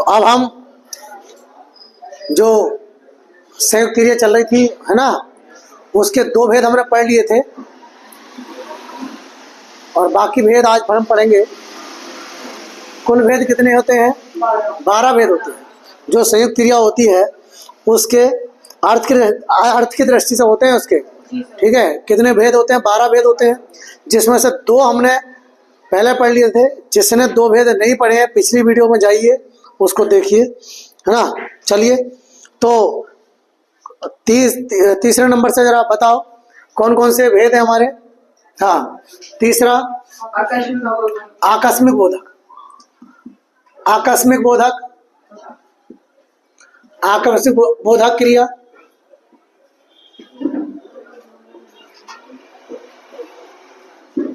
तो अब हम जो संयुक्त क्रिया चल रही थी है ना, उसके दो भेद हमने पढ़ लिए थे और बाकी भेद आज हम पढ़ेंगे। कुल भेद कितने होते हैं? 12 भेद होते हैं। जो संयुक्त क्रिया होती है उसके अर्थ की दृष्टि से होते हैं उसके, ठीक है। कितने भेद होते हैं? 12 भेद होते हैं, जिसमें से 2 हमने पहले पढ़ लिए थे। जिसने 2 भेद नहीं पढ़े हैं पिछली वीडियो में जाइए, उसको देखिए, है ना। चलिए, तो तीसरे नंबर से जरा बताओ कौन कौन से भेद हैं हमारे। हाँ, तीसरा आकस्मिक बोधक। आकस्मिक बोधक, आकस्मिक बोधक क्रिया।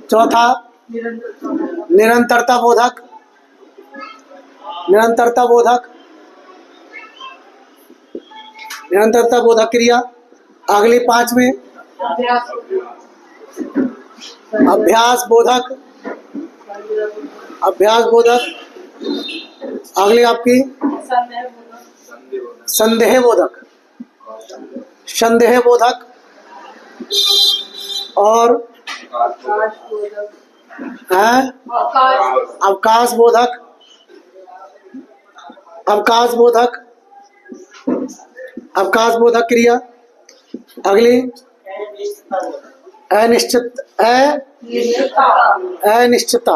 चौथा निरंतरता बोधक। निरंतरता बोधक, निरंतरता बोधक क्रिया। अगली 5वीं अभ्यास बोधक। अभ्यास बोधक। अगली आपकी संदेह बोधक। संदेह बोधक और अवकाश बोधक। अवकाश बोधक, अवकाश बोधक क्रिया। अगली अनिश्चित अनिश्चितता। अनिश्चितता,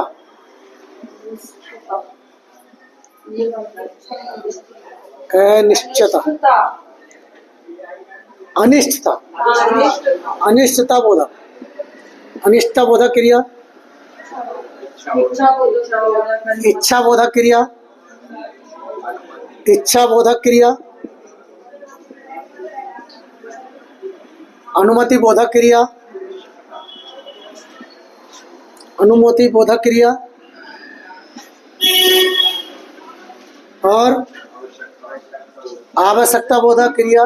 अनिश्चितता, अनिश्चितता बोधक। अनिश्चितता बोधक क्रिया। इच्छा बोधक क्रिया। इच्छा बोधक क्रिया। अनुमति बोधक क्रिया। अनुमति बोधक क्रिया और आवश्यकता बोधक क्रिया।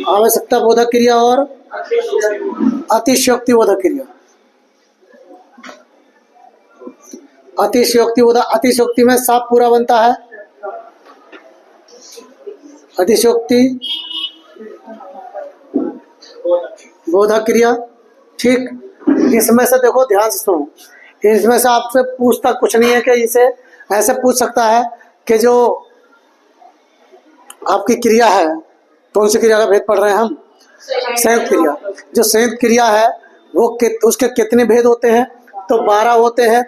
आवश्यकता बोधक क्रिया और अतिशयोक्ति बोधक क्रिया। अतिशयोक्ति बोधक, अतिशयोक्ति में साफ पूरा बनता है। अतिशयोक्ति बोधक क्रिया, ठीक। इसमें से देखो, ध्यान से सुनो, इसमें से आपसे पूछता कुछ नहीं है कि इसे ऐसे पूछ सकता है कि जो आपकी क्रिया है, कौन सी क्रिया का भेद पढ़ रहे हैं हम? संयुक्त क्रिया। जो संयुक्त क्रिया है वो उसके कितने भेद होते हैं? तो 12 होते हैं।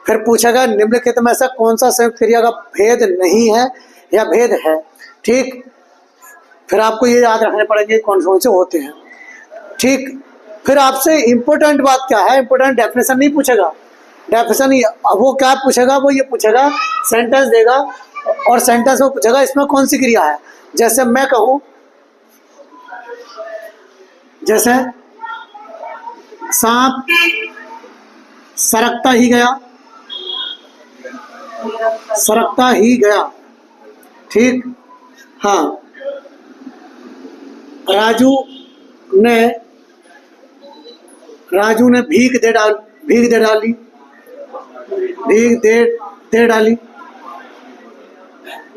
फिर पूछेगा निम्नलिखित में से कौन सा संयुक्त क्रिया का भेद नहीं है या भेद है, ठीक। फिर आपको ये याद रखने पड़ेंगे कौन से होते हैं, ठीक। फिर आपसे इम्पोर्टेंट बात क्या है? इम्पोर्टेंट डेफिनेशन नहीं पूछेगा। डेफिनेशन वो क्या पूछेगा? वो ये पूछेगा, सेंटेंस देगा और सेंटेंस में पूछेगा इसमें कौन सी क्रिया है। जैसे मैं कहूँ, जैसे सांप सरकता ही गया, सरकता ही गया, ठीक। हाँ, राजू ने भीख दे डाली,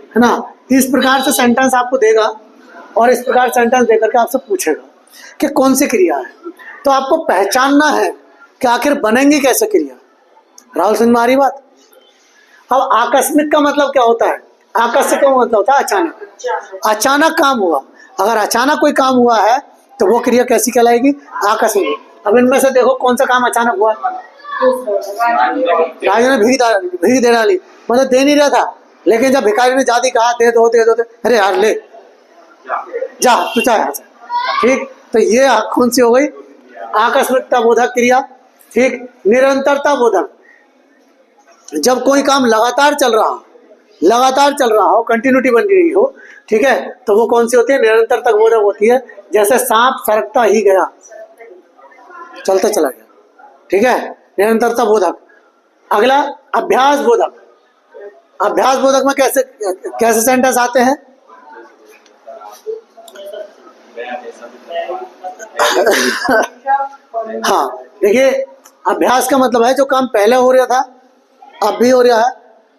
है ना। इस प्रकार से सेंटेंस आपको देगा और इस प्रकार सेंटेंस देकर के आपसे पूछेगा कि कौन सी क्रिया है। तो आपको पहचानना है कि आखिर बनेंगी कैसे क्रिया। राहुल, समझ में आ रही बात? अब आकस्मिक का मतलब क्या होता है? आकस्मिक का मतलब होता है अचानक। अचानक काम हुआ। अगर अचानक कोई काम हुआ है तो वो क्रिया कैसी कहलाएगी? आकस्मिक। अब इनमें से देखो कौन सा काम अचानक हुआ? राजू ने भीख दे डाली, मतलब दे नहीं रहा था, लेकिन जब भिखारी ने जादी कहा दे दो, अरे यार ले जा तू चाहे, ठीक। तो ये कौन सी हो गई? आकस्मिकता बोधक क्रिया, ठीक। निरंतरता बोधक, जब कोई काम लगातार चल रहा हो, कंटिन्यूटी बन रही हो, ठीक है, तो वो कौन सी होती है? निरंतरता बोधक होती है। जैसे सांप सरकता ही गया, चलता चला गया, ठीक है, निरंतरता बोधक। अगला अभ्यास बोधक। अभ्यास बोधक में कैसे सेंटेंस आते हैं? हाँ, देखिए, अभ्यास का मतलब है जो काम पहले हो रहा था अब भी हो रहा है,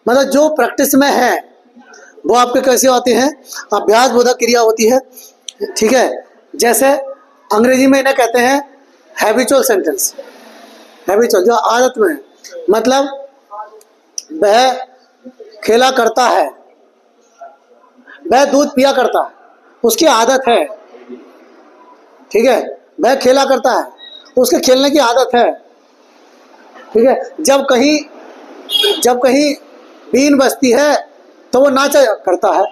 मतलब जो प्रैक्टिस में है वो आपके कैसे होती हैं, अभ्यास बोधक क्रिया होती है। ठीक है, जैसे अंग्रेजी में इन्हें कहते हैं हैबिचुअल सेंटेंस। हैबिचुअल जो आदत में है, मतलब वह खेला करता है, वह दूध पिया करता है, उसकी आदत है। ठीक है, वह खेला करता है, उसके खेलने की आदत है। ठीक है, जब कहीं बीन बजती है तो वो नाचा करता है,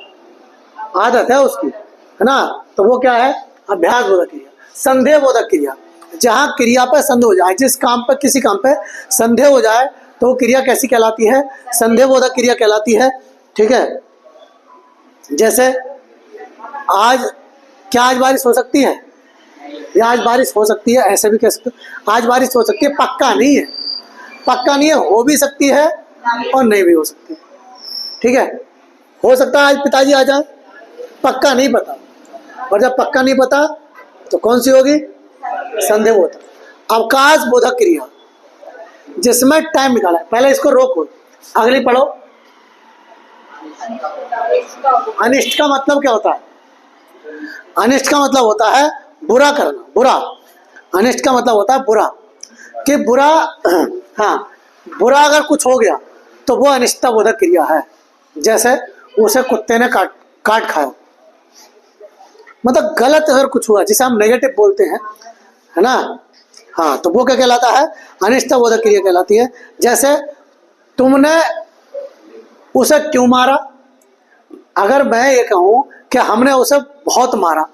आदत है उसकी, है ना। तो वो क्या है, अभ्यास बोधक क्रिया। संदेह बोधक क्रिया, जहाँ क्रिया पर संदेह हो जाए, जिस काम पर किसी काम पे संदेह हो जाए तो वो क्रिया कैसी कहलाती है, संदेह बोधक क्रिया कहलाती है। ठीक है, जैसे आज बारिश हो सकती है, या आज बारिश हो सकती है, ऐसे भी कह सकते हो। आज बारिश हो सकती है, पक्का नहीं है, पक्का नहीं है, हो भी सकती है और नहीं भी हो सकती। ठीक है, हो सकता है आज पिताजी आ जाए, पक्का नहीं पता। और जब पक्का नहीं पता तो कौन सी होगी, संदेह बोधक। अवकाश बोधक क्रिया, जिसमें टाइम निकाला है। पहले इसको रोको, अगली पढ़ो। अनिष्ट का मतलब क्या होता है, अनिष्ट का मतलब होता है बुरा करना, बुरा। अनिष्ट का मतलब होता है बुरा, कि बुरा, हाँ, बुरा अगर कुछ हो गया तो वो अनिष्टता बोधक क्रिया है। जैसे उसे कुत्ते ने काट खाया, मतलब गलत अगर कुछ हुआ, जिसे हम नेगेटिव बोलते हैं, है ना। हाँ, तो वो क्या कहलाता है, अनिष्टता बोधक क्रिया कहलाती है। जैसे तुमने उसे क्यों मारा, अगर मैं ये कहूं कि हमने उसे बहुत मारा,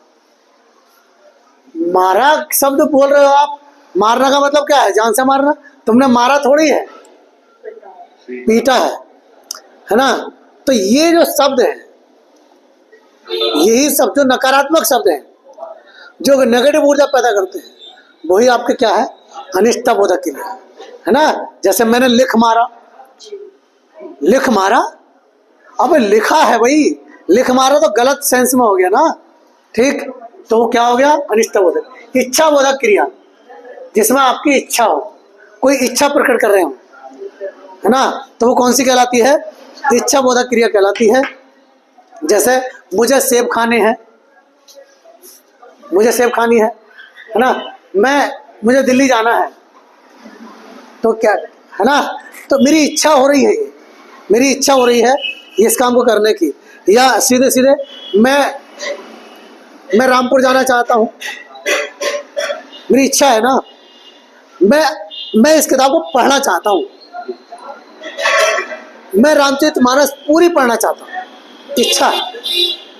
मारा शब्द बोल रहे हो आप, मारना का मतलब क्या है, जान से मारना। तुमने मारा थोड़ी है, पीटा है ना। तो ये जो शब्द है, यही शब्द जो नकारात्मक शब्द हैं, जो नेगेटिव ऊर्जा पैदा करते हैं, वही आपके क्या है, अनिष्टता बोधक क्रिया है ना। जैसे मैंने लिख मारा, लिख मारा, अब लिखा है भाई, लिख मारा तो गलत सेंस में हो गया ना। ठीक, तो वो क्या हो गया, अनिष्टता बोधक। इच्छा बोधक क्रिया, जिसमें आपकी इच्छा हो, कोई इच्छा प्रकट कर रहे हो, है ना, तो वो कौन सी कहलाती है, इच्छा बोधक क्रिया कहलाती है। जैसे मुझे सेब खाने हैं, मुझे सेब खानी है ना, मुझे दिल्ली जाना है, तो क्या है ना, तो मेरी इच्छा हो रही है, मेरी इच्छा हो रही है इस काम को करने की। या सीधे सीधे मैं रामपुर जाना चाहता हूँ, मेरी इच्छा है ना, मैं इस किताब को पढ़ना चाहता हूँ, मैं रामचरितमानस पूरी पढ़ना चाहता हूँ, इच्छा है।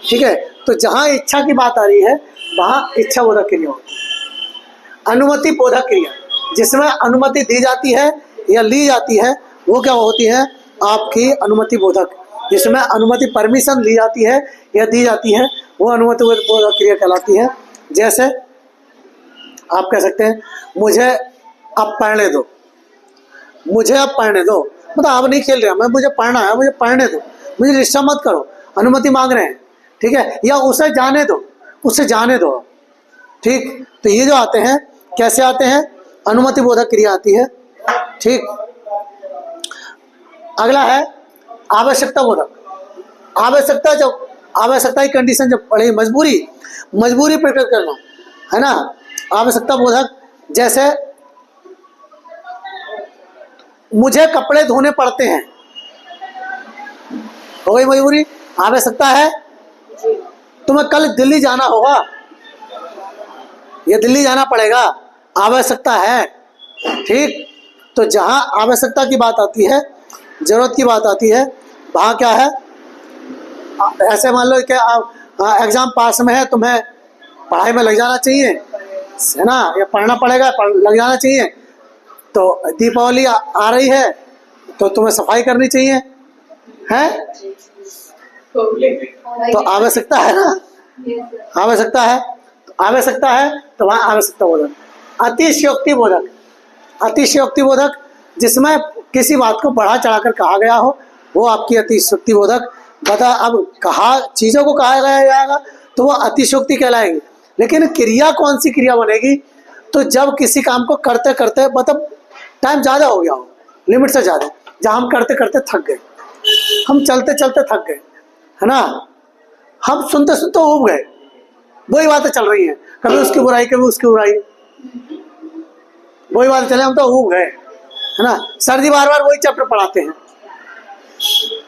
ठीक है, तो जहाँ इच्छा की बात आ रही है वहाँ इच्छा बोधक क्रिया होती है। अनुमति बोधक क्रिया, जिसमें अनुमति दी जाती है या ली जाती है, वो क्या होती है, आपकी अनुमति बोधक। जिसमें अनुमति, परमिशन ली जाती है या दी जाती है, वो अनुमति बोधक क्रिया कहलाती है। जैसे आप कह सकते हैं, मुझे अब पढ़ने दो, मुझे अब पढ़ने दो, मतलब अब नहीं खेल रहा मैं, मुझे पढ़ना है, मुझे पढ़ने दो, मुझे डिस्टर्ब मत करो, अनुमति मांग रहे हैं। ठीक है, या उसे जाने दो, उसे जाने दो। ठीक, तो ये जो आते हैं, कैसे आते हैं, अनुमति बोधक क्रिया आती है। ठीक, अगला है आवश्यकता बोधक। आवश्यकता, जब आवश्यकता की कंडीशन जब पड़े, मजबूरी प्रकट करना, है ना, आवश्यकता बोधक। जैसे मुझे कपड़े धोने पड़ते हैं, हो गई मजबूरी, आवश्यकता है। तुम्हें कल दिल्ली जाना होगा, ये दिल्ली जाना पड़ेगा, आवश्यकता है। ठीक, तो जहाँ आवश्यकता की बात आती है, जरूरत की बात आती है, वहाँ क्या है, ऐसे मान लो कि एग्जाम पास में है, तुम्हें पढ़ाई में लग जाना चाहिए, है ना, या पढ़ना पड़ेगा, लग जाना चाहिए। तो दीपावली आ रही है तो तुम्हें सफाई करनी चाहिए, है, तो आवश्यकता है ना, आवश्यकता है, तो आवश्यकता है, तो वहाँ आवश्यकता बोधक। अतिशयोक्ति बोधक, अतिशयोक्ति बोधक, जिसमें किसी बात को बढ़ा चढ़ाकर कहा गया हो, वो आपकी अतिशयोक्ति बोधक। बता, अब चीज़ों को कहा जाएगा तो वो अतिशयोक्ति कहलाएगी। लेकिन क्रिया कौन सी क्रिया बनेगी, तो जब किसी काम को करते करते, मतलब टाइम ज़्यादा हो गया हो, लिमिट से ज़्यादा, जहाँ हम करते करते थक गए, हम चलते चलते थक गए, है ना, हम सुनते सुनते ऊब गए, वही बातें चल रही हैं, कभी उसकी बुराई कभी उसकी बुराई, वही बातें चले, हम तो ऊब गए, है ना। सर जी बार बार वही चैप्टर पढ़ाते हैं,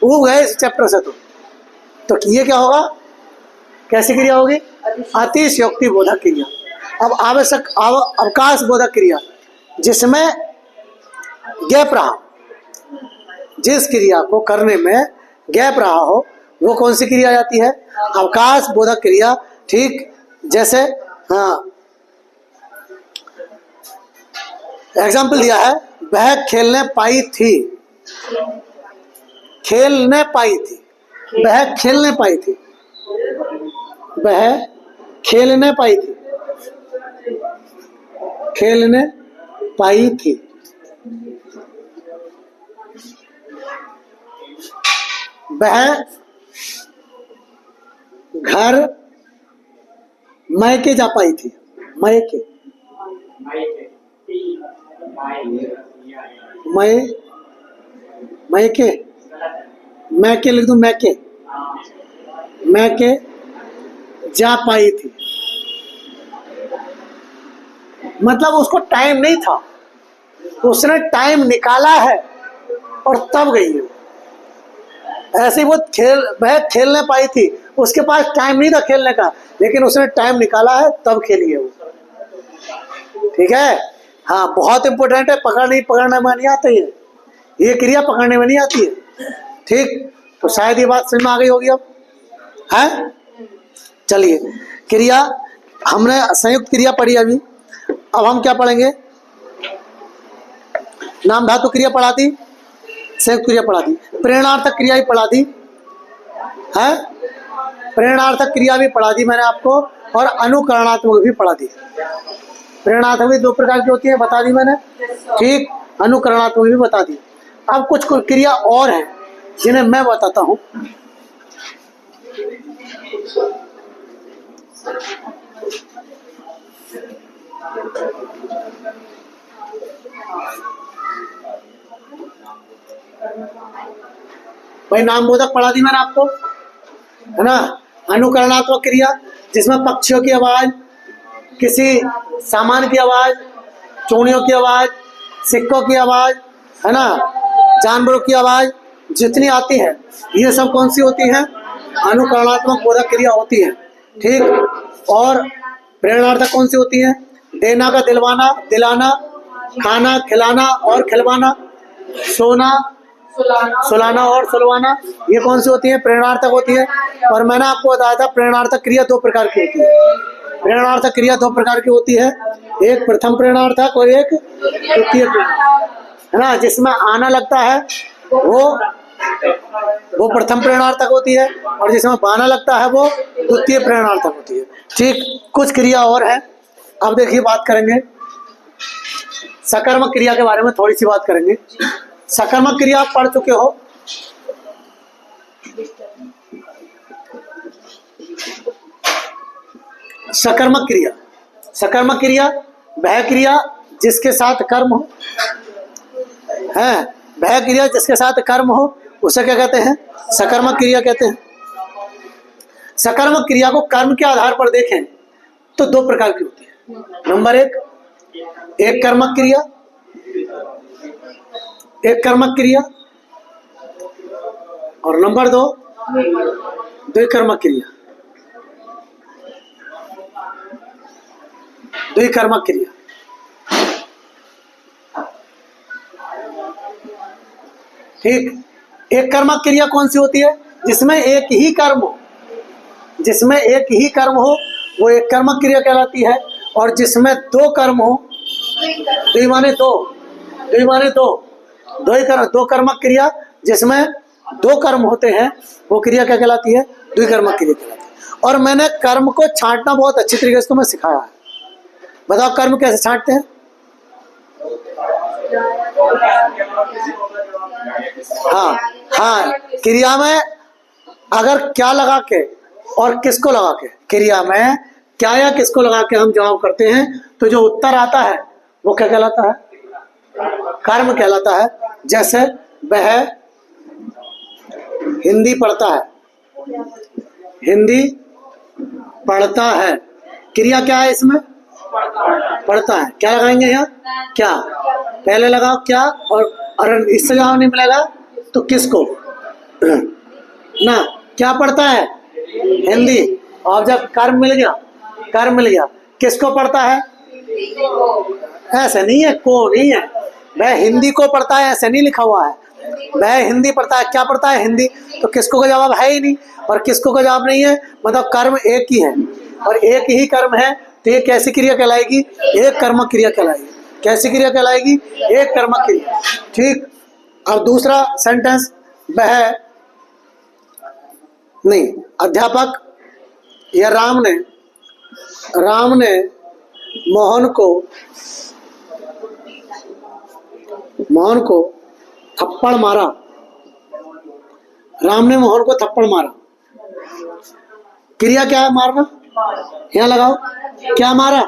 ऊब गए इस चैप्टर से। तो ये क्या होगा, कैसी क्रिया होगी, अतिशयोक्ति बोधक क्रिया। अब आवश्यक अवकाश बोधक क्रिया, जिसमें गैप रहा, जिस क्रिया को करने में गैप रहा हो, वो कौन सी क्रिया आती है, अवकाश बोधक क्रिया। ठीक, जैसे हाँ एग्जाम्पल दिया है, वह खेलने पाई थी, खेलने पाई थी, वह खेलने पाई थी, वह खेलने पाई थी, खेलने पाई थी। वह घर मैके जा पाई थी, मैके, मैके, मैके लिख दूं, मैके, मैके जा पाई थी, मतलब उसको टाइम नहीं था, उसने टाइम निकाला है और तब गई है। ऐसे ही वो वह खेलने पाई थी, उसके पास टाइम नहीं था खेलने का, लेकिन उसने टाइम निकाला है तब खेली है वो। ठीक है, हाँ बहुत इंपॉर्टेंट है, पकड़ने में नहीं आती है ये क्रिया, पकड़ने में नहीं आती है। ठीक, तो शायद ये बात समझ में आ गई होगी अब, है। चलिए, क्रिया हमने संयुक्त क्रिया पढ़ी अभी, अब हम क्या पढ़ेंगे, नाम धातु क्रिया पढ़ा दी, संयुक्त क्रिया पढ़ा दी, प्रेरणार्थक क्रिया भी पढ़ा दी है, प्रेरणार्थक क्रिया भी पढ़ा दी मैंने आपको, और अनुकरणात्मक भी पढ़ा दी। प्रेरणार्थक भी दो प्रकार की होती है, बता दी मैंने। ठीक, अनुकरणात्मक भी बता दी। अब कुछ क्रिया और हैं जिन्हें मैं बताता हूं। भाई नाम बोधक पढ़ा दी मैंने आपको, है ना। अनुकरणात्मक क्रिया, जिसमें पक्षियों की आवाज, किसी सामान की आवाज, चूड़ियों की आवाज, सिक्कों की आवाज, है ना, जानवरों की आवाज जितनी आती है, ये सब कौन सी होती है, अनुकरणात्मक बोधक क्रिया होती है। ठीक, और प्रेरणार्थक कौन सी होती है, देना का दिलवाना, दिलाना, खाना खिलाना और खिलवाना, सोना सुलाना और सुलवाना, ये कौन सी होती है, प्रेरणार्थक होती है। और मैंने आपको बताया था प्रेरणार्थक क्रिया दो प्रकार की होती है, प्रेरणार्थक क्रिया दो प्रकार की होती है, एक प्रथम प्रेरणार्थक और एक द्वितीय प्रेरणार्थक, है ना। जिसमें आना लगता है वो प्रथम प्रेरणार्थक होती है, और जिसमें बाना लगता है वो द्वितीय प्रेरणार्थक होती है। ठीक, कुछ क्रिया और है। अब देखिए, बात करेंगे सकर्मक क्रिया के बारे में, थोड़ी सी बात करेंगे। सकर्मक क्रिया आप पढ़ चुके हो, सकर्मक क्रिया, सकर्मक क्रिया वह क्रिया जिसके साथ कर्म हो, है, वह क्रिया जिसके साथ कर्म हो, उसे क्या कहते हैं, सकर्मक क्रिया कहते हैं। सकर्मक क्रिया को कर्म के आधार पर देखें तो दो प्रकार की होती है। नंबर एक कर्मक क्रिया, एक कर्मक क्रिया, और नंबर दो द्विकर्मक क्रिया, द्विकर्मक क्रिया। ठीक, एक कर्मक क्रिया कौन सी होती है, जिसमें एक ही कर्म हो, जिसमें एक ही कर्म हो वो एक कर्मक क्रिया कहलाती है। और जिसमें दो कर्म हो, द्वि माने दो, द्वि माने दो, दो कर्मक क्रिया जिसमें दो कर्म होते हैं, वो क्रिया क्या कहलाती है, द्विकर्मक क्रिया कहलाती है। और मैंने कर्म को छांटना बहुत अच्छी तरीके से तुम्हें सिखाया है। बताओ कर्म कैसे छांटते हैं। हाँ हाँ, क्रिया में अगर क्या लगा के और किसको लगा के, क्रिया में क्या या किसको लगा के हम जवाब करते हैं, तो जो उत्तर आता है वो क्या कहलाता है, कर्म कहलाता है। जैसे वह हिंदी पढ़ता है, हिंदी पढ़ता है। क्रिया क्या है इसमें? पढ़ता है। क्या लगाएंगे यहाँ? क्या पहले लगाओ क्या, और अगर इससे जवाब नहीं मिलेगा तो किसको ना। क्या पढ़ता है? हिंदी। ऑब्जेक्ट कर्म मिल गया, कर्म मिल गया। किसको पढ़ता है? ऐसे नहीं है, को नहीं है, वह हिंदी को पढ़ता है ऐसे नहीं लिखा हुआ है, वह हिंदी पढ़ता है। क्या पढ़ता है? हिंदी। तो किसको का जवाब है ही नहीं, और किसको का जवाब नहीं है, मतलब कर्म एक ही है और एक ही कर्म है, तो ये कैसी क्रिया कहलाएगी? एक कर्मक क्रिया कहलाएगी। कैसी क्रिया कहलाएगी? एक कर्मक क्रिया। ठीक। अब दूसरा सेंटेंस, वह नहीं, अध्यापक या राम ने मोहन को थप्पड़ मारा। राम ने मोहन को थप्पड़ मारा। क्रिया क्या है? मारना। यहाँ लगाओ, क्या मारा?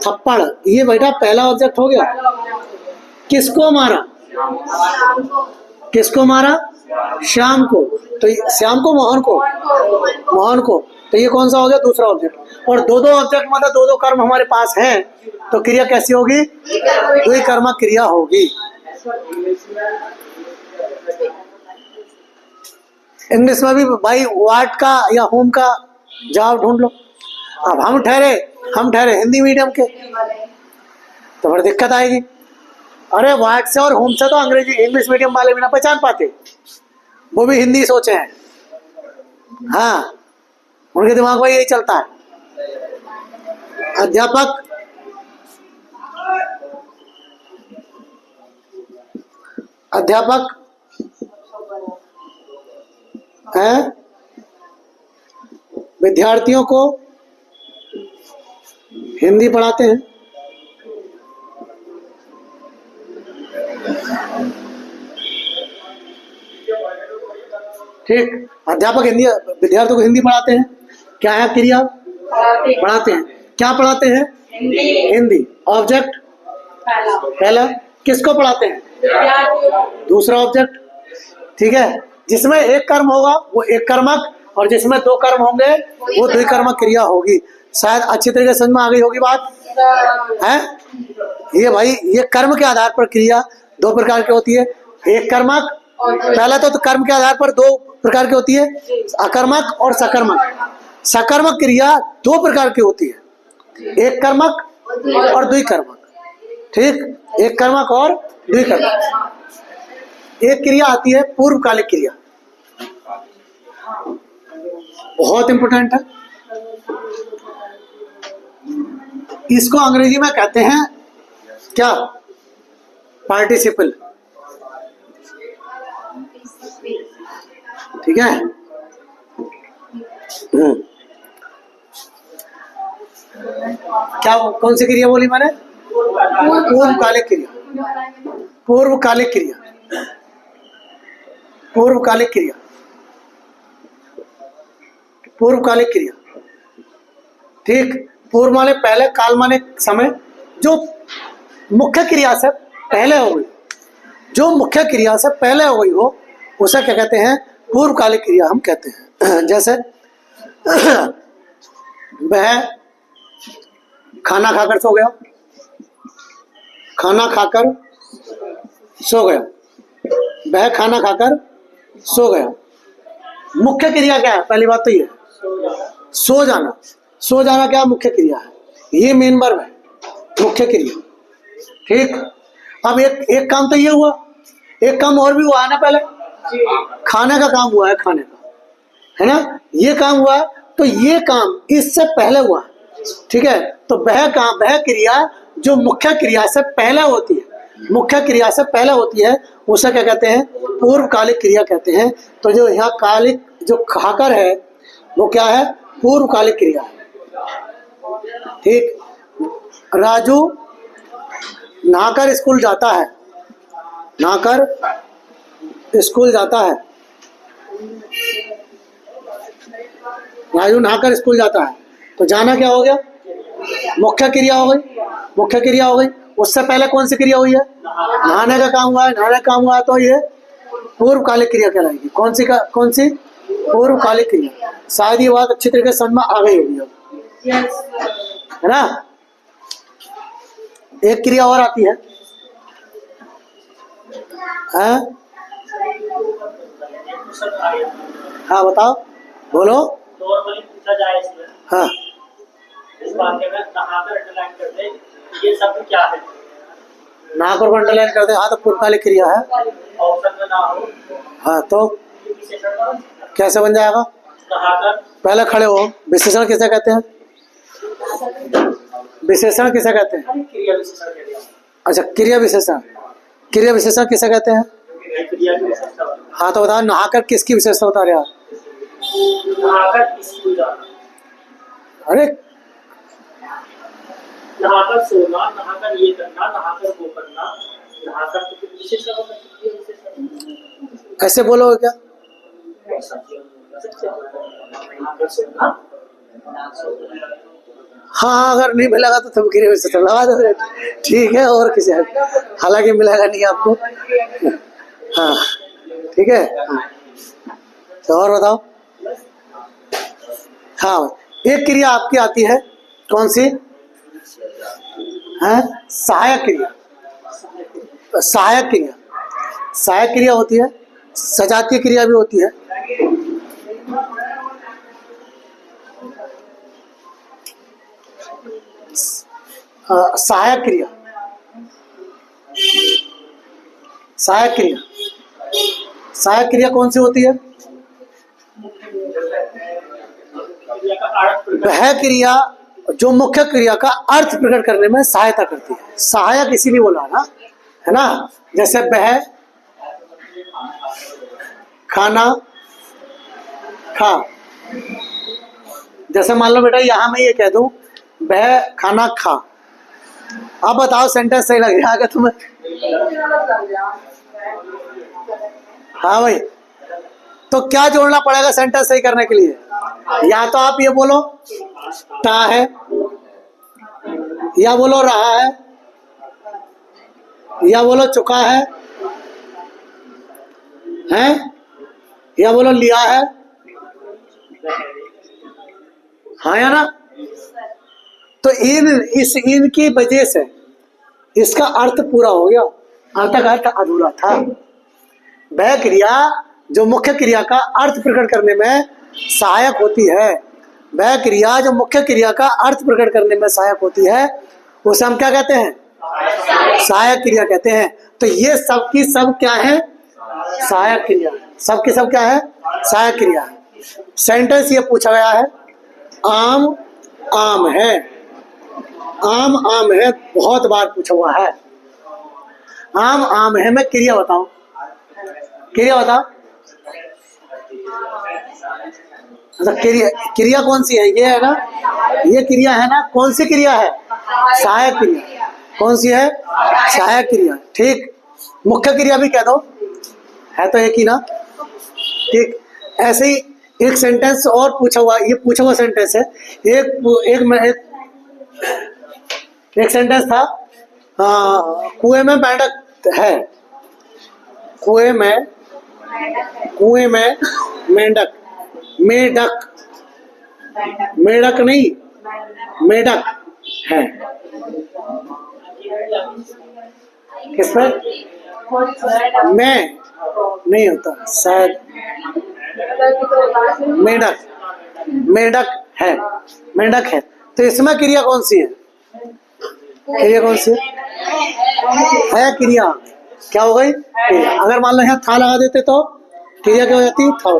थप्पड़। ये बेटा पहला ऑब्जेक्ट हो गया। किसको मारा? किसको मारा? श्याम को। तो श्याम को, मोहन को। तो ये कौन सा हो गया? दूसरा ऑब्जेक्ट। और दो ऑब्जेक्ट मतलब दो कर्म हमारे पास हैं, तो क्रिया कैसी होगी? द्विकर्मक क्रिया होगी। इंग्लिश में भी भाई व्हाट का या होम का जवाब ढूंढ लो। अब हम ठहरे हिंदी मीडियम के, तो बड़ी दिक्कत आएगी। अरे व्हाट से और होम से तो इंग्लिश मीडियम वाले भी ना पहचान पाते, वो भी हिंदी सोचे हैं। हाँ, उनके दिमाग में यही चलता है। अध्यापक है विद्यार्थियों को हिंदी पढ़ाते हैं। ठीक, अध्यापक विद्यार्थियों को हिंदी पढ़ाते हैं। क्या है क्रिया? पढ़ाते हैं। क्या पढ़ाते हैं? हिंदी। ऑब्जेक्ट पहला। किसको पढ़ाते हैं? दूसरा ऑब्जेक्ट। ठीक है, जिसमें एक कर्म होगा वो एक कर्मक, और जिसमें दो कर्म होंगे वो द्विकर्मक क्रिया होगी। शायद अच्छी तरीके से समझ में आ गई होगी बात है। ये भाई, ये कर्म के आधार पर क्रिया दो प्रकार की होती है। एक कर्मक, पहला तो कर्म के आधार पर दो प्रकार की होती है, अकर्मक और सकर्मक। सकर्मक क्रिया दो प्रकार की होती है, एक कर्मक और द्विकर्मक। ठीक, एक कर्मक और द्विकर्मक। एक क्रिया आती है पूर्वकालिक क्रिया, बहुत इंपॉर्टेंट है। इसको अंग्रेजी में कहते हैं क्या? पार्टिसिपल। ठीक है। क्या, कौन सी क्रिया बोली मैंने? पूर्वकालिक क्रिया। पूर्वकालिक क्रिया। पूर्वकालिक क्रिया। पूर्वकालिक क्रिया। ठीक, पूर्व माने पहले, काल माने समय। जो मुख्य क्रिया से पहले हो गई, जो मुख्य क्रिया से पहले हो गई हो, उसे क्या कहते हैं? पूर्वकालिक क्रिया हम कहते हैं। जैसे वह खाना खाकर सो गया। खाना खाकर सो गया। वह खाना खाकर सो गया। मुख्य क्रिया क्या है? पहली बात तो ये सो जाना। सो जाना क्या मुख्य क्रिया है? ये मेन वर्ब है, मुख्य क्रिया। ठीक, अब एक काम तो ये हुआ, एक काम और भी हुआ है ना पहले, खाने का काम हुआ है, खाने का, है ना, ये काम हुआ। तो ये काम इससे पहले हुआ। ठीक है, तो वह काम, वह क्रिया जो मुख्य क्रिया से पहले होती है, मुख्य क्रिया से पहले होती है, उसे क्या कहते हैं? पूर्वकालिक क्रिया कहते हैं। तो जो यहाँ कालिक, जो खाकर है, वो क्या है? पूर्वकालिक क्रिया है। ठीक, राजू नहाकर स्कूल जाता है। नहाकर स्कूल जाता है। राजू नहाकर स्कूल जाता है। तो जाना क्या हो गया? मुख्य क्रिया हो गई। मुख्य क्रिया हो गई। उससे पहले कौन सी क्रिया हुई है? नहाने का काम हुआ है। नहाने का काम हुआ है तो ये पूर्वकालिक क्रिया कहलाएगी। कौन सी? पूर्वकालिक क्रिया। शायद ये बात अच्छी तरीके से समझ में आ गई होगी अब, है ना। एक क्रिया और आती है, हैं? हाँ बताओ, बोलो। नॉर्मली पूछा जाए इसमें, हाँ, इस वाक्य में नहाकर अंडरलाइन कर दे, ये शब्द क्या है? नहाकर अंडरलाइन कर दे, हाँ तो पूर्वकालिक क्रिया है। ऑप्शन में ना हो, हाँ तो ये विशेषण का कैसे बन जाएगा? नहाकर। पहले खड़े हो। विशेषण किसे कहते हैं? विशेषण किसे कहते हैं? क्रिया विशेषण कह दिया। अच्छा, क्रिया विशेषण। क्रिया विशेषण किसे कहते हैं? क्रिया की विशेषता। हाँ तो बताओ, नहाकर किसकी विशेषता बता रहे आप? नहाकर इसकी उदाहरण, अरे नहाकर सोना, नहाकर ये करना, नहाकर वो करना, नहाकर तो फिर विशेषण हो सकती है। विशेषण ऐसे बोलोगे क्या? नहाकर सोना। हाँ, अगर नहीं मिलेगा तो तुम क्रिया विशेषण लगा दो, ठीक है। और किसी, हालांकि मिलेगा नहीं आपको। हाँ ठीक है। हाँ। तो और बताओ। हाँ, एक क्रिया आपकी आती है, कौन सी है? सहायक क्रिया। सहायक क्रिया, सहायक क्रिया होती है, सजातीय क्रिया भी होती है। सहायक क्रिया, सहायक क्रिया, सहायक क्रिया कौन सी होती है? वह क्रिया जो मुख्य क्रिया का अर्थ प्रकट करने में सहायता करती है। सहायक इसीलिए बोला ना, है ना। जैसे वह खाना खा, जैसे मान लो बेटा यहाँ मैं ये कह दूं वह खाना खा, अब बताओ सेंटेंस सही लग रहा है तुम्हें? हाँ भाई, तो क्या जोड़ना पड़ेगा सेंटेंस सही करने के लिए? या तो आप ये बोलो ता है, या बोलो रहा है, या बोलो चुका है, या बोलो लिया है। हाँ या ना? तो इनकी वजह से इसका अर्थ पूरा हो गया, अब तक अर्थ अधूरा था। वह क्रिया जो मुख्य क्रिया का अर्थ प्रकट करने में सहायक होती है, वह क्रिया जो मुख्य क्रिया का अर्थ प्रकट करने में सहायक होती है, उसे हम क्या कहते हैं? सहायक क्रिया कहते हैं। तो ये सब की सब क्या है? सहायक क्रिया। सब की सब क्या है? सहायक क्रिया। सेंटेंस ये पूछा गया है, आम आम है। आम आम है बहुत बार पूछा हुआ है। आम आम है में क्रिया बताओ, क्रिया बताओ। अच्छा, क्रिया कौन सी है? ये है ना, ये क्रिया है ना। कौन सी क्रिया है? सहायक क्रिया। कौन सी है? सहायक क्रिया। ठीक, मुख्य क्रिया भी कह दो, है तो एक ही ना। ठीक, ऐसे ही एक सेंटेंस और पूछा हुआ, ये पूछा हुआ सेंटेंस है। एक सेंटेंस था, कुएं में मेंढक है। कुएं में मेंढक, मेढक, मेढक नहीं मेढक है। किस पर? मैं नहीं होता शायद, मेढक, मेढक है, मेढक है। तो इसमें क्रिया कौन सी है? क्रिया कौन सी है? क्रिया क्या हो गई? क्रिया। अगर मान लो यहाँ था लगा देते तो क्रिया क्या हो जाती? था।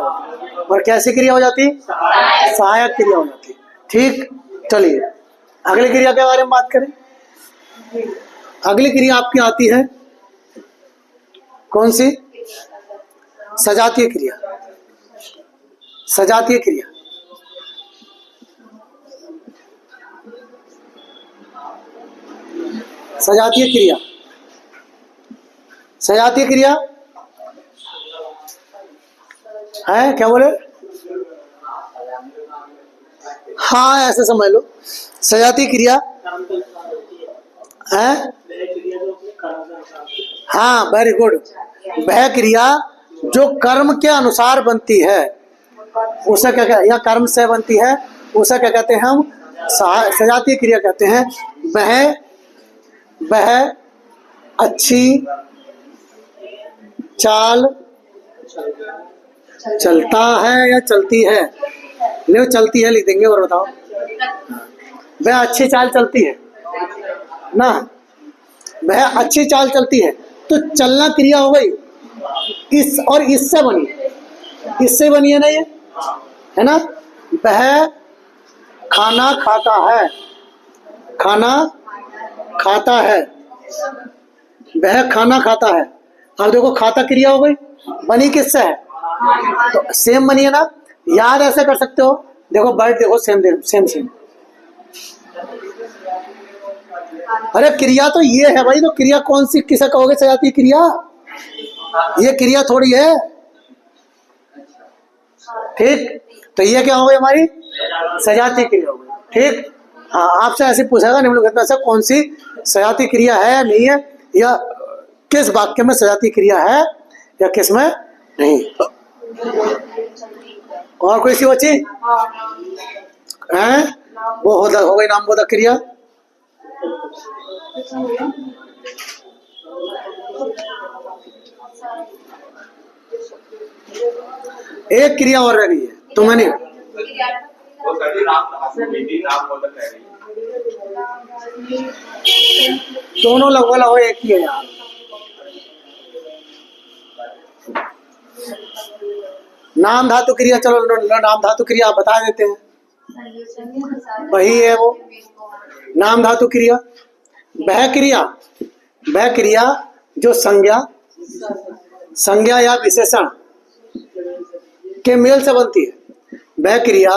और कैसी क्रिया हो जाती? सहायक क्रिया हो जाती। ठीक, चलिए अगली क्रिया के बारे में बात करें। अगली क्रिया आपकी आती है कौन सी? सजातीय क्रिया। सजातीय क्रिया, सजातीय क्रिया, सजातीय क्रिया है। क्या बोले? हाँ ऐसे समझ लो, सजातीय क्रिया है। हाँ, वेरी गुड। वह क्रिया जो कर्म के अनुसार बनती है उसे क्या कहते, या कर्म से बनती है उसे क्या कहते हैं हम? सजातीय क्रिया कहते हैं। वह अच्छी चाल चलता है या चलती है? नहीं, चलती है लिख देंगे। और बताओ, वह अच्छी चाल चलती है ना, वह अच्छी चाल चलती है। तो चलना क्रिया हो गई, इस और इससे बनी, इससे बनी है ना, ये है ना। वह खाना खाता है, खाना खाता है, वह खाना खाता है। अब देखो, खाता क्रिया हो गई, बनी किससे है? तो सेम बनी है ना। याद ऐसे कर सकते हो, देखो वर्ड देखो, सेम सेम सेम। अरे क्रिया तो ये है भाई, तो क्रिया कौन सी किसे कहोगे? सजातीय क्रिया। ये क्रिया थोड़ी है, ठीक। तो ये क्या हो गई? हमारी सजातीय क्रिया हो गई, ठीक। हाँ, आपसे ऐसे पूछेगा निम्नलिखित में से कौन सी सजातीय क्रिया है या नहीं है, या किस वाक्य में सजातीय क्रिया है या किस में नहीं। और कोई सी बची है? वो हो गई नामबोधक क्रिया। एक क्रिया और रह गई है, तो मैंने दोनों लगभग हो, एक ही है यार। नाम धातु क्रिया, चलो नाम धातु क्रिया आप बता देते हैं, वही है वो नाम धातु क्रिया। वह क्रिया जो संज्ञा या विशेषण के मेल से बनती है, वह क्रिया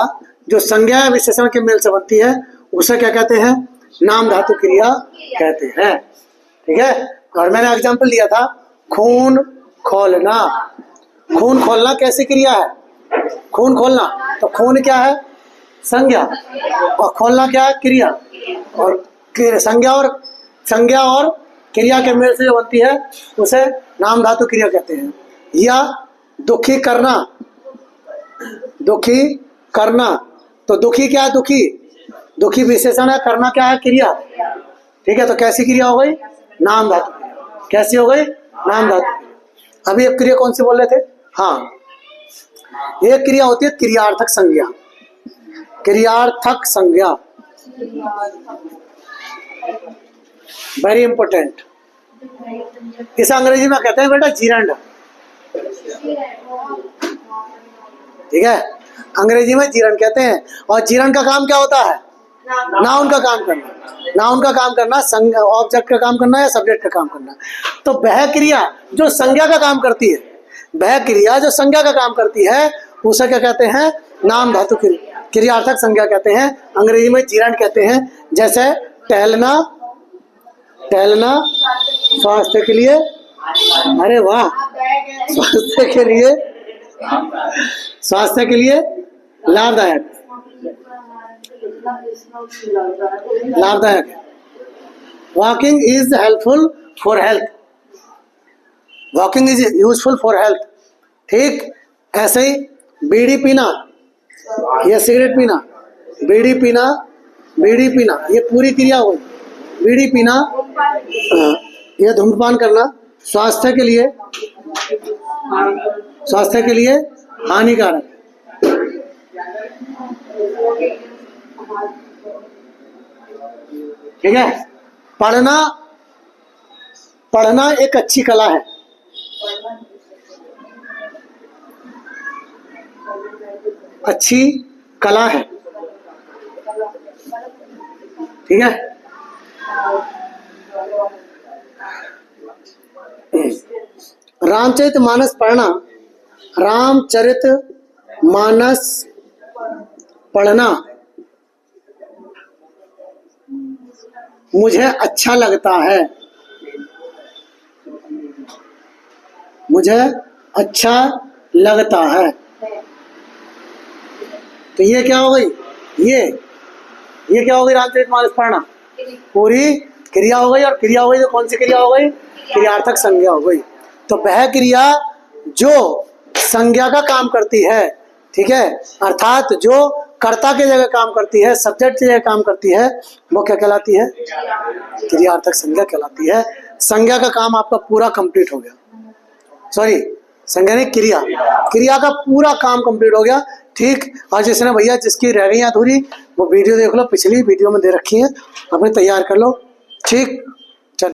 जो संज्ञा या विशेषण के मेल से बनती है उसे क्या कहते हैं? नाम धातु क्रिया कहते हैं, ठीक है। और मैंने एग्जांपल दिया था, खून खोलना। खून खोलना कैसी क्रिया है? खून खोलना, तो खून क्या है? संज्ञा, और खोलना क्या है? क्रिया। और संज्ञा और क्रिया के मेल से जो बनती है उसे नाम धातु क्रिया कहते हैं। या दुखी करना, तो दुखी क्या है? दुखी विशेषण है, करना क्या है? क्रिया, ठीक है। तो कैसी क्रिया हो गई? नाम धातु क्रिया। कैसी हो गई? नाम धातु। अभी एक क्रिया कौन सी बोल रहे थे? हाँ, एक क्रिया होती है क्रियार्थक संज्ञा। क्रियार्थक संज्ञा वेरी इंपॉर्टेंट। इसे अंग्रेजी में कहते हैं बेटा जीरंड, ठीक है। अंग्रेजी में जीरंड कहते हैं। और जीरंड का काम क्या होता है? नाउन का काम करना। नाउन का काम करना, ऑब्जेक्ट का काम करना या सब्जेक्ट का काम करना। तो वह क्रिया जो संज्ञा का काम करती है, वह क्रिया जो संज्ञा का काम करती है उसे क्या कहते हैं? नाम धातु क्रिया, क्रियार्थक संज्ञा कहते हैं। अंग्रेजी में जीरंड कहते हैं। जैसे टहलना स्वास्थ्य के लिए, अरे वाह, स्वास्थ्य के लिए लाभदायक है। Walking is helpful for health, walking is useful for health, ठीक। ऐसे ही बीड़ी पीना या सिगरेट पीना, बीड़ी पीना ये पूरी क्रिया हो गई। बीड़ी पीना या धूम्रपान करना स्वास्थ्य के लिए हानिकारक है, ठीक है। पढ़ना एक अच्छी कला है, अच्छी कला है, ठीक है। रामचरितमानस पढ़ना मुझे अच्छा लगता है, मुझे अच्छा लगता है। तो ये क्या हो गई? ये क्या हो गई? रामचरितमानस पढ़ना पूरी क्रिया हो गई, और क्रिया हो गई तो कौन सी क्रिया हो गई? क्रियार्थक संज्ञा हो गई। तो वह क्रिया जो संज्ञा का काम करती है, ठीक है, अर्थात जो कर्ता की जगह काम करती है, सब्जेक्ट की जगह काम करती है, वो क्या कहलाती है? क्रियार्थक संज्ञा कहलाती है। संज्ञा का काम आपका पूरा कंप्लीट हो गया, सॉरी संज्ञा नहीं, क्रिया, क्रिया का पूरा काम कंप्लीट हो गया। ठीक, और जिसने भैया जिसकी रह गई अधूरी वो वीडियो देख लो, पिछली वीडियो में दे रखी है, अपने तैयार कर लो। ठीक।